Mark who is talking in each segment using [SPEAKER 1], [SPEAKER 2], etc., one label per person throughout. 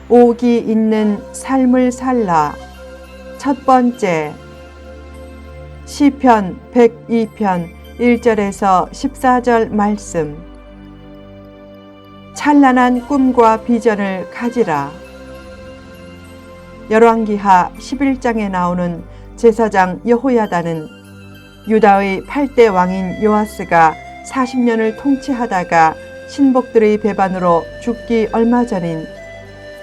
[SPEAKER 1] 옥이 있는 삶을 살라. 첫 번째, 시편 102편 1절에서 14절 말씀. 찬란한 꿈과 비전을 가지라. 열왕기하 11장에 나오는 제사장 여호야다는 유다의 8대 왕인 요아스가 40년을 통치하다가 신복들의 배반으로 죽기 얼마 전인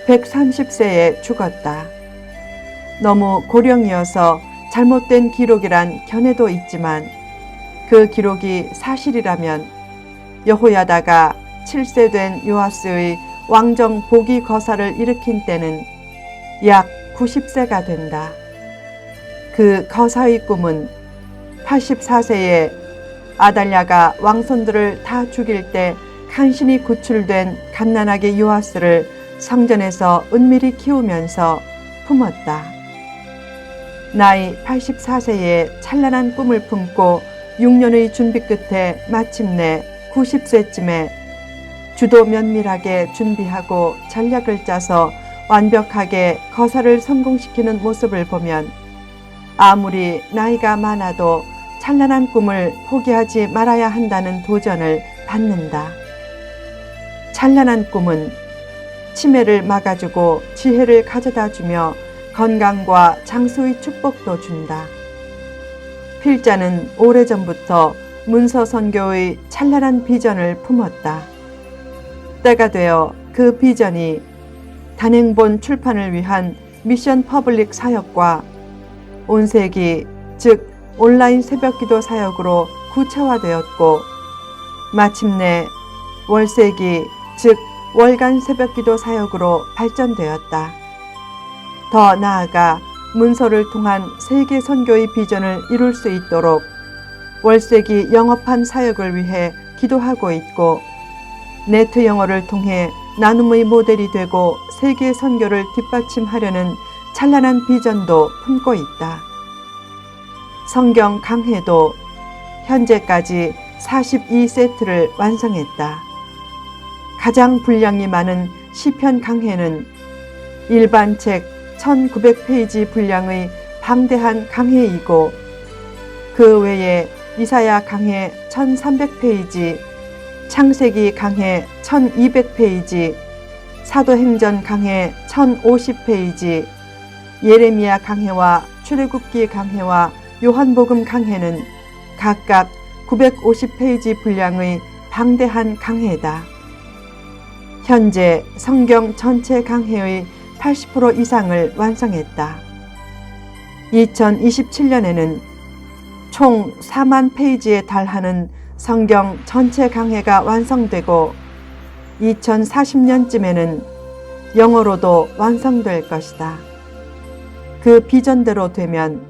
[SPEAKER 1] 130세에 죽었다. 너무 고령이어서 잘못된 기록이란 견해도 있지만 그 기록이 사실이라면 여호야다가 7세 된 요아스의 왕정 복위 거사를 일으킨 때는 약 90세가 된다. 그 거사의 꿈은 84세에 아달랴가 왕손들을 다 죽일 때 간신히 구출된 갓난아기 요아스를 성전에서 은밀히 키우면서 품었다. 나이 84세에 찬란한 꿈을 품고 6년의 준비 끝에 마침내 90세쯤에 주도 면밀하게 준비하고 전략을 짜서 완벽하게 거사를 성공시키는 모습을 보면 아무리 나이가 많아도 찬란한 꿈을 포기하지 말아야 한다는 도전을 받는다. 찬란한 꿈은 치매를 막아주고 지혜를 가져다주며 건강과 장수의 축복도 준다. 필자는 오래전부터 문서 선교의 찬란한 비전을 품었다. 때가 되어 그 비전이 단행본 출판을 위한 미션 퍼블릭 사역과 온세기 즉 온라인 새벽기도 사역으로 구체화되었고 마침내 월세기 즉 월간 새벽기도 사역으로 발전되었다. 더 나아가 문서를 통한 세계 선교의 비전을 이룰 수 있도록 월세기 영업한 사역을 위해 기도하고 있고 네트 영어를 통해 나눔의 모델이 되고 세계 선교를 뒷받침하려는 찬란한 비전도 품고 있다. 성경 강해도 현재까지 42세트를 완성했다. 가장 분량이 많은 시편 강해는 일반 책 1900페이지 분량의 방대한 강해이고 그 외에 이사야 강해 1300페이지, 창세기 강해 1200페이지, 사도행전 강해 1050페이지, 예레미야 강해와 출애굽기 강해와 요한복음 강해는 각각 950페이지 분량의 방대한 강해다. 현재 성경 전체 강해의 80% 이상을 완성했다. 2027년에는 총 4만 페이지에 달하는 성경 전체 강해가 완성되고 2040년쯤에는 영어로도 완성될 것이다. 그 비전대로 되면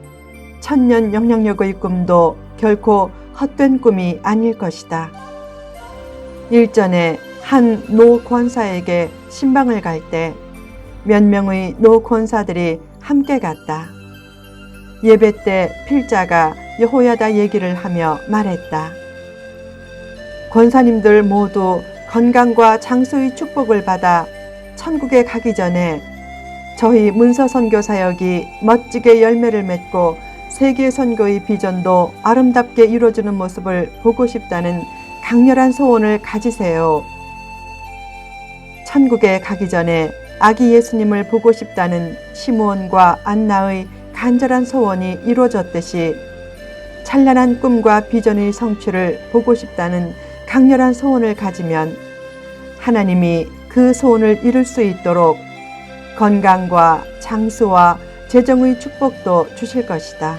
[SPEAKER 1] 천년 영향력의 꿈도 결코 헛된 꿈이 아닐 것이다. 일전에 한 노 권사에게 신방을 갈 때 몇 명의 노 권사들이 함께 갔다. 예배 때 필자가 여호야다 얘기를 하며 말했다. 권사님들 모두 건강과 장수의 축복을 받아 천국에 가기 전에 저희 문서 선교 사역이 멋지게 열매를 맺고 세계 선교의 비전도 아름답게 이루어지는 모습을 보고 싶다는 강렬한 소원을 가지세요. 천국에 가기 전에 아기 예수님을 보고 싶다는 시므온과 안나의 간절한 소원이 이루어졌듯이 찬란한 꿈과 비전의 성취를 보고 싶다는 강렬한 소원을 가지면 하나님이 그 소원을 이룰 수 있도록 건강과 장수와 재정의 축복도 주실 것이다.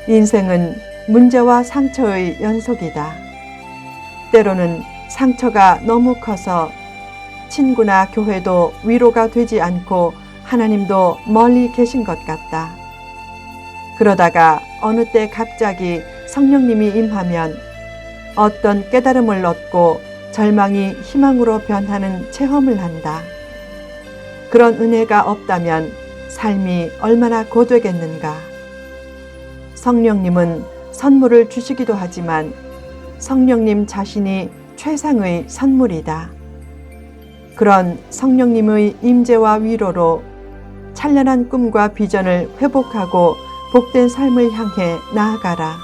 [SPEAKER 1] 인생은 문제와 상처의 연속이다. 때로는 상처가 너무 커서 친구나 교회도 위로가 되지 않고 하나님도 멀리 계신 것 같다. 그러다가 어느 때 갑자기 성령님이 임하면 어떤 깨달음을 얻고 절망이 희망으로 변하는 체험을 한다. 그런 은혜가 없다면 삶이 얼마나 고되겠는가. 성령님은 선물을 주시기도 하지만 성령님 자신이 최상의 선물이다. 그런 성령님의 임재와 위로로 찬란한 꿈과 비전을 회복하고 복된 삶을 향해 나아가라.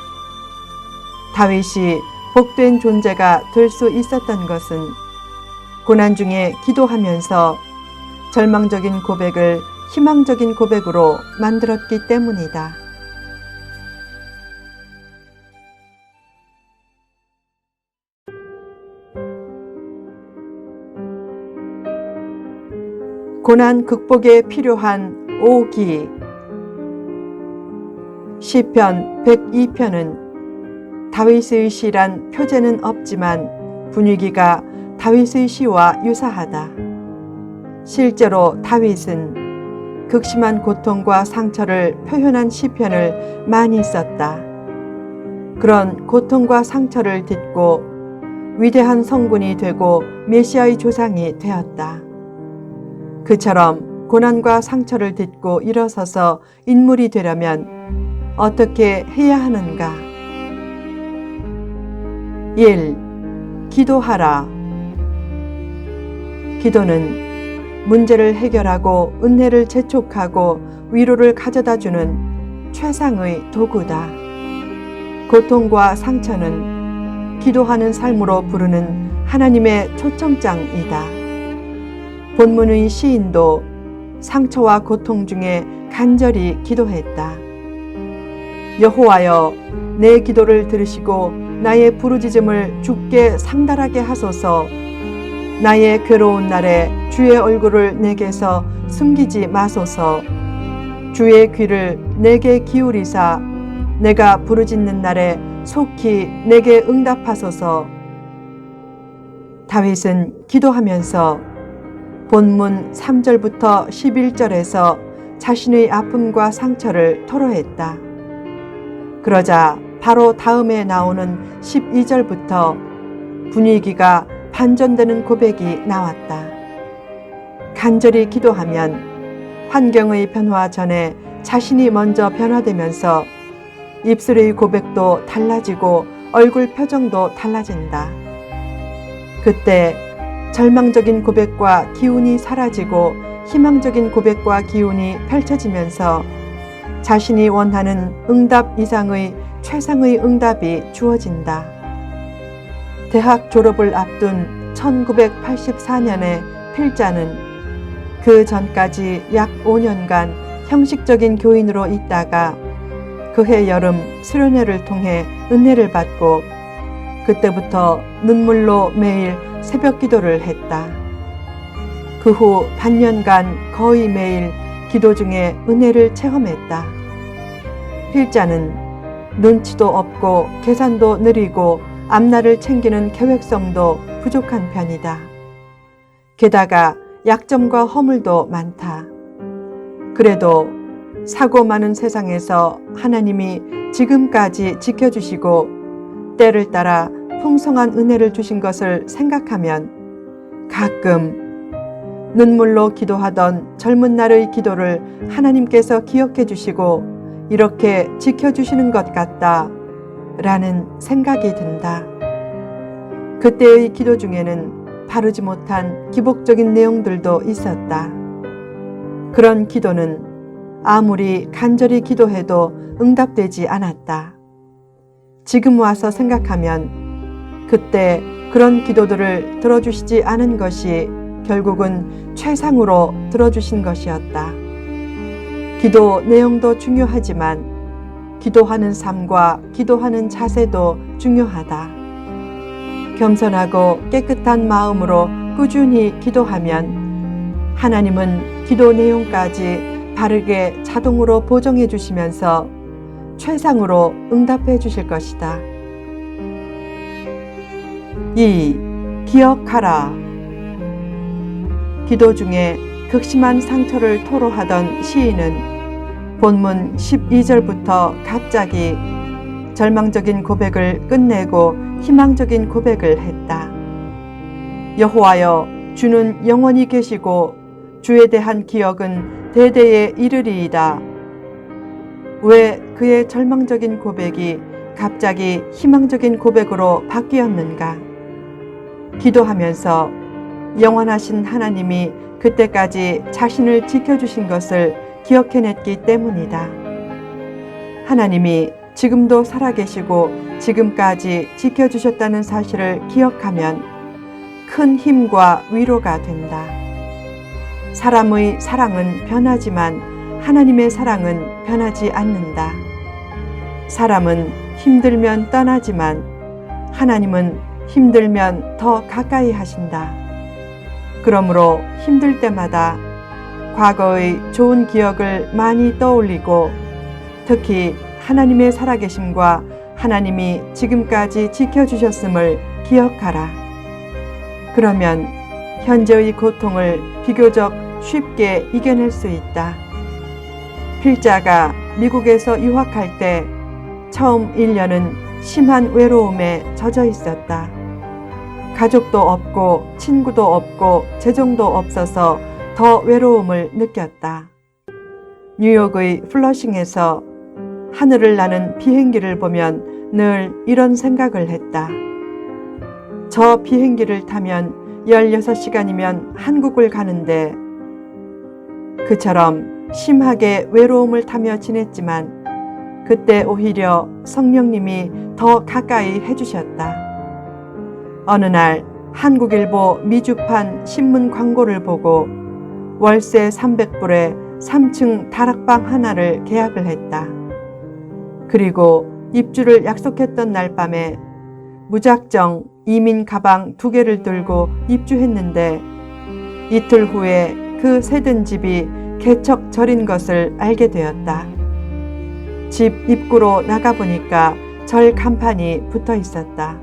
[SPEAKER 1] 다윗이 복된 존재가 될 수 있었던 것은 고난 중에 기도하면서 절망적인 고백을 희망적인 고백으로 만들었기 때문이다. 고난 극복에 필요한 5기. 시편 102편은 다윗의 시란 표제는 없지만 분위기가 다윗의 시와 유사하다. 실제로 다윗은 극심한 고통과 상처를 표현한 시편을 많이 썼다. 그런 고통과 상처를 딛고 위대한 성군이 되고 메시아의 조상이 되었다. 그처럼 고난과 상처를 딛고 일어서서 인물이 되려면 어떻게 해야 하는가? 1. 기도하라. 기도는 문제를 해결하고 은혜를 재촉하고 위로를 가져다주는 최상의 도구다. 고통과 상처는 기도하는 삶으로 부르는 하나님의 초청장이다. 본문의 시인도 상처와 고통 중에 간절히 기도했다. 여호와여, 내 기도를 들으시고 나의 부르짖음을 주께 상달하게 하소서. 나의 괴로운 날에 주의 얼굴을 내게서 숨기지 마소서. 주의 귀를 내게 기울이사 내가 부르짖는 날에 속히 내게 응답하소서. 다윗은 기도하면서 본문 3절부터 11절에서 자신의 아픔과 상처를 토로했다. 그러자 바로 다음에 나오는 12절부터 분위기가 반전되는 고백이 나왔다. 간절히 기도하면 환경의 변화 전에 자신이 먼저 변화되면서 입술의 고백도 달라지고 얼굴 표정도 달라진다. 그때 절망적인 고백과 기운이 사라지고 희망적인 고백과 기운이 펼쳐지면서 자신이 원하는 응답 이상의 최상의 응답이 주어진다. 대학 졸업을 앞둔 1984년에 필자는 그 전까지 약 5년간 형식적인 교인으로 있다가 그해 여름 수련회를 통해 은혜를 받고 그때부터 눈물로 매일 새벽 기도를 했다. 그 후 반년간 거의 매일 기도 중에 은혜를 체험했다. 필자는 눈치도 없고 계산도 느리고 앞날을 챙기는 계획성도 부족한 편이다. 게다가 약점과 허물도 많다. 그래도 사고 많은 세상에서 하나님이 지금까지 지켜주시고 때를 따라 풍성한 은혜를 주신 것을 생각하면 가끔 눈물로 기도하던 젊은 날의 기도를 하나님께서 기억해 주시고 이렇게 지켜주시는 것 같다 라는 생각이 든다. 그때의 기도 중에는 바르지 못한 기복적인 내용들도 있었다. 그런 기도는 아무리 간절히 기도해도 응답되지 않았다. 지금 와서 생각하면 그때 그런 기도들을 들어주시지 않은 것이 결국은 최상으로 들어주신 것이었다. 기도 내용도 중요하지만 기도하는 삶과 기도하는 자세도 중요하다. 겸손하고 깨끗한 마음으로 꾸준히 기도하면 하나님은 기도 내용까지 바르게 자동으로 보정해 주시면서 최상으로 응답해 주실 것이다. 2. 기억하라. 기도 중에 극심한 상처를 토로하던 시인은 본문 12절부터 갑자기 절망적인 고백을 끝내고 희망적인 고백을 했다. 여호와여, 주는 영원히 계시고 주에 대한 기억은 대대에 이르리이다. 왜 그의 절망적인 고백이 갑자기 희망적인 고백으로 바뀌었는가? 기도하면서 영원하신 하나님이 그때까지 자신을 지켜주신 것을 기억해냈기 때문이다. 하나님이 지금도 살아계시고 지금까지 지켜주셨다는 사실을 기억하면 큰 힘과 위로가 된다. 사람의 사랑은 변하지만 하나님의 사랑은 변하지 않는다. 사람은 힘들면 떠나지만 하나님은 힘들면 더 가까이 하신다. 그러므로 힘들 때마다 과거의 좋은 기억을 많이 떠올리고 특히 하나님의 살아계심과 하나님이 지금까지 지켜주셨음을 기억하라. 그러면 현재의 고통을 비교적 쉽게 이겨낼 수 있다. 필자가 미국에서 유학할 때 처음 1년은 심한 외로움에 젖어 있었다. 가족도 없고 친구도 없고 재정도 없어서 더 외로움을 느꼈다. 뉴욕의 플러싱에서 하늘을 나는 비행기를 보면 늘 이런 생각을 했다. 저 비행기를 타면 16시간이면 한국을 가는데 그처럼 심하게 외로움을 타며 지냈지만 그때 오히려 성령님이 더 가까이 해주셨다. 어느 날 한국일보 미주판 신문 광고를 보고 월세 300불에 3층 다락방 하나를 계약을 했다. 그리고 입주를 약속했던 날 밤에 무작정 이민 가방 2개를 들고 입주했는데 이틀 후에 그 새든 집이 개척절인 것을 알게 되었다. 집 입구로 나가보니까 절 간판이 붙어 있었다.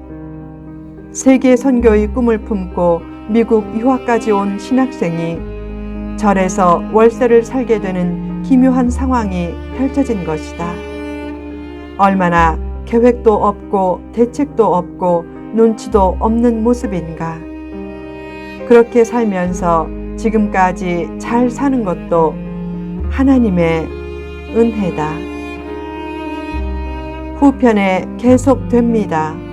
[SPEAKER 1] 세계 선교의 꿈을 품고 미국 유학까지 온 신학생이 절에서 월세를 살게 되는 기묘한 상황이 펼쳐진 것이다. 얼마나 계획도 없고 대책도 없고 눈치도 없는 모습인가. 그렇게 살면서 지금까지 잘 사는 것도 하나님의 은혜다. 후편에 계속됩니다.